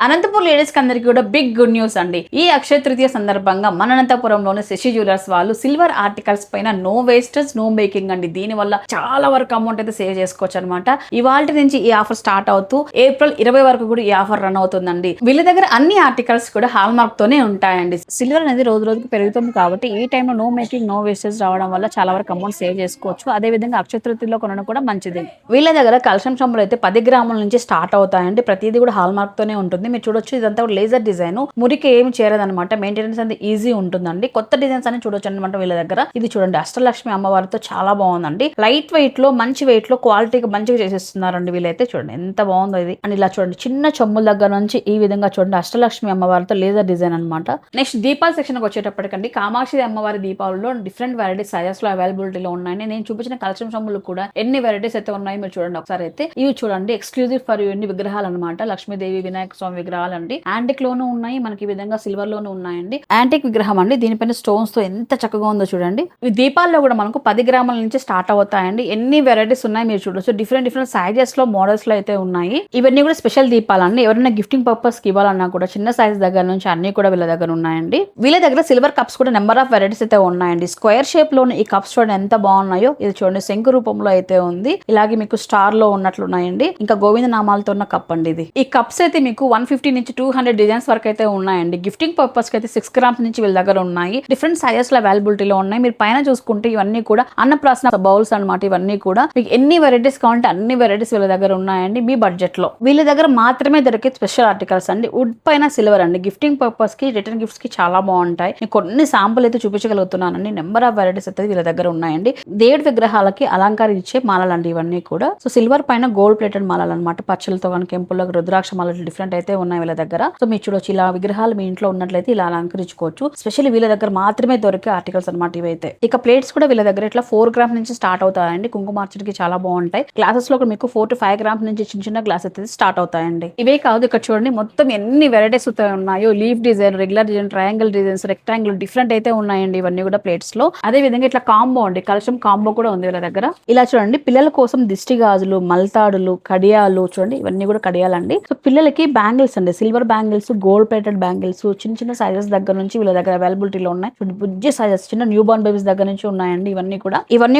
Anantapur ladies కి అందరికీ కూడా బిగ్ గుడ్ న్యూస్ అండి. ఈ అక్షయ తృతీయ సందర్భంగా మన అనంతపురంలోని శశి జ్యువెలర్స్ వాళ్ళు సిల్వర్ ఆర్టికల్స్ పైన నో వేస్టేజ్ నో మేకింగ్ అండి. దీని వల్ల చాలా వరకు అమౌంట్ అయితే సేవ్ చేసుకోవచ్చు అనమాట. ఇవాళ నుంచి ఈ ఆఫర్ స్టార్ట్ అవుతూ ఏప్రిల్ 20 వరకు కూడా ఈ ఆఫర్ రన్ అవుతుందండి. వీళ్ళ దగ్గర అన్ని ఆర్టికల్స్ కూడా హాల్ మార్క్ తోనే ఉంటాయండి. సిల్వర్ అనేది రోజు రోజుకి పెరుగుతుంది కాబట్టి ఈ టైంలో నో మేకింగ్ నో వేస్టేజ్ రావడం వల్ల చాలా వరకు అమౌంట్ సేవ్ చేసుకోవచ్చు. అదే విధంగా అక్షయ తృతీయలో కొనడం కూడా మంచిది. వీళ్ళ దగ్గర కలశం సొమ్ములు అయితే 10 గ్రాముల నుంచి స్టార్ట్ అవుతాయండి. ప్రతిదీ కూడా హాల్ మార్క్ తోనే ఉంటుంది. మీరు చూడొచ్చు, ఇదంతా లేజర్ డిజైన్, మురికి ఏమి చేరదనమాట. మెయింటెనెన్స్ అనేది ఈజీ ఉంటుందండి. కొత్త డిజైన్స్ అని చూడొచ్చు అనమాట వీళ్ళ దగ్గర. ఇది చూడండి, అష్టలక్ష్మి అమ్మవారితో చాలా బాగుందండి. లైట్ వెయిట్ లో మంచి వెయిట్ లో క్వాలిటీగా మంచిగా చేసేస్తున్నారండి వీళ్ళైతే. చూడండి ఎంత బాగుందో ఇది. అండ్ ఇలా చూడండి, చిన్న చెమ్ముల దగ్గర నుంచి ఈ విధంగా చూడండి అష్టలక్ష్మి అమ్మవారితో లేజర్ డిజైన్ అనమాట. నెక్స్ట్ దీపాల సెక్షన్ వచ్చేటప్పటికండి కామాక్షి అమ్మవారి దీపాలలో డిఫరెంట్ వెరైటీస్ సైజెస్ లో అవైలబిలిటీలో ఉన్నాయని నేను చూపించిన కలెక్షన్ సొమ్ములు కూడా ఎన్ని వెరైటీస్ అయితే ఉన్నాయి మీరు చూడండి ఒకసారి అయితే. ఇవి చూడండి ఎక్స్క్లూజివ్ ఫర్ యూ విగ్రహాలు అనమాట. లక్ష్మీదేవి వినాయక స్వామి విగ్రహాలండి. యాంటిక్ లోను ఉన్నాయి, మనకి ఈ విధంగా సిల్వర్ లోను ఉన్నాయండి. యాంటిక్ విగ్రహం అండి, దీనిపైన స్టోన్స్ తో ఎంత చక్కగా ఉందో చూడండి. ఈ దీపాల్లో కూడా మనకు 10 గ్రాముల నుంచి స్టార్ట్ అవుతాయండి. ఎన్ని వెరైటీస్ ఉన్నాయి మీరు చూడొచ్చు. డిఫరెంట్ సైజెస్ లో మోడల్స్ లో అయితే ఉన్నాయి. ఇవన్నీ కూడా స్పెషల్ దీపాలండి. ఎవరైనా గిఫ్టింగ్ పర్పస్ కి ఇవ్వాలన్నా కూడా చిన్న సైజ్ దగ్గర నుంచి అన్ని కూడా వీళ్ళ దగ్గర ఉన్నాయండి. వీళ్ళ దగ్గర సిల్వర్ కప్స్ కూడా నెంబర్ ఆఫ్ వెరైటీస్ అయితే ఉన్నాయండి. స్క్వేర్ షేప్ లోని ఈ కప్స్ చూడండి ఎంత బాగున్నాయో. ఇది చూడండి శంకు రూపంలో అయితే ఉంది. ఇలాగే మీకు స్టార్ లో ఉన్నట్లున్నాయండి. ఇంకా గోవింద నామాలతో ఉన్న కప్ అండి ఇది. ఈ కప్స్ అయితే మీకు 150 నుంచి 200 డిజైన్స్ వరకు అయితే ఉన్నాయండి. గిఫ్టింగ్ పర్పస్ కి అయితే 6 గ్రామ్స్ నుంచి వీళ్ళ దగ్గర ఉన్నాయి. డిఫరెంట్ సైజెస్ లో అవైలబిలిటీలో ఉన్నాయి. మీరు పైన చూసుకుంటే ఇవన్నీ కూడా అన్నప్రాసన బౌల్స్ అనమాట. ఇవన్నీ కూడా మీకు ఎన్ని వెరైటీస్ కావాలంటే అన్ని వెరైటీస్ వీళ్ళ దగ్గర ఉన్నాయండి మీ బడ్జెట్ లో. వీళ్ళ దగ్గర మాత్రమే దొరికే స్పెషల్ ఆర్టికల్స్ అండి. వుడ్ పైన సిల్వర్ అండి. గిఫ్టింగ్ పర్పస్ కి రిటర్న్ గిఫ్ట్స్ కి చాలా బాగుంటాయి. నేను కొన్ని శాంపుల్ అయితే చూపించగలుగుతున్నానండి. నెంబర్ ఆఫ్ వెరైటీస్ అయితే వీళ్ళ దగ్గర ఉన్నాయండి. దేవుడి విగ్రహాలకి అలంకరించే మాలలండి ఇవన్నీ కూడా. సో సిల్వర్ పైన గోల్డ్ ప్లేటెడ్ మాలలు అనమాట. పచ్చలతో కానీ కెంపులకు రుద్రాక్ష మాలలు డిఫరెంట్ అయితే ఉన్నాయి వీళ్ళ దగ్గర. సో మీరు చూడొచ్చు, ఇలా విగ్రహాలు మీ ఇంట్లో ఉన్నట్లయితే ఇలా అలంకరించుకోవచ్చు. స్పెషల్లీ వీళ్ళ దగ్గర మాత్రమే దొరికే ఆర్టికల్స్ అనమాట ఇవైతే. ఇక ప్లేట్స్ కూడా వీళ్ళ దగ్గర ఇట్లా 4 గ్రామ్స్ నుంచి స్టార్ట్ అవుతాయండి. కుంకుమార్చనకి చాలా బాగుంటాయి. గ్లాసెస్ లో కూడా మీకు 4 to 5 గ్రామ్స్ నుంచి చిన్న చిన్న గ్లాస్ అయితే స్టార్ట్ అవుతాయండి. ఇవే కాదు, ఇక్కడ చూడండి మొత్తం ఎన్ని వెరైటీస్ ఉన్నాయో. Leaf design, regular design, triangle designs, rectangle different అయితే ఉన్నాయండి ఇవన్నీ కూడా ప్లేట్స్ లో. అదే విధంగా ఇట్లా కాంబో అండి, కలశం కాంబో కూడా ఉంది వీళ్ళ దగ్గర. ఇలా చూడండి, పిల్లల కోసం దిష్టి గాజులు, మల్తాడులు, కడియాలు చూడండి, ఇవన్నీ కూడా కడియాలండి. సో పిల్లలకి బ్యాంగిల్స్ అండి, silver bangles, gold plated bangles చిన్న చిన్న సైజెస్ దగ్గర నుంచి వీళ్ళ దగ్గర అవైలబిలిటీలో ఉన్నాయి. బుజ్జి సైజెస్ చిన్న న్యూ బోర్న్ బేబీస్ దగ్గర నుంచి ఉన్నాయండి. ఇవన్నీ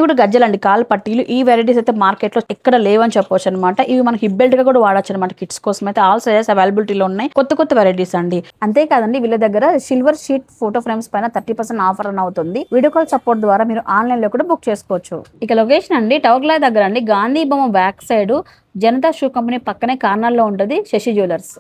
కూడా గజ్జలండి, కాల్ పట్టీలు. ఈ వెరైటీస్ అయితే మార్కెట్ లో ఎక్కడ లేవని చెప్పొచ్చు అనమాట. ఇవి మనకి హిప్ బెల్ట్ గా కూడా వాడచ్చు అనమాట. కిడ్స్ కోసం అయితే ఆల్ సైజెస్ అవైలబిలిటీలో ఉన్నాయి. కొత్త వెరైటీస్ అండి. అంతేకాదండి, వీళ్ళ దగ్గర సిల్వర్ షీట్ ఫోటో ఫ్రేమ్స్ పైన 30% ఆఫర్ రన్ అవుతుంది. వీడియో కాల్ సపోర్ట్ ద్వారా మీరు ఆన్లైన్ లో కూడా బుక్ చేసుకోవచ్చు. ఇక లొకేషన్ అండి, టౌక్లా దగ్గర అండి, గాంధీ బొమ్మ back side Janata shoe company పక్కనే కార్నర్ లో ఉంటుంది శశి జ్యువెలర్స్.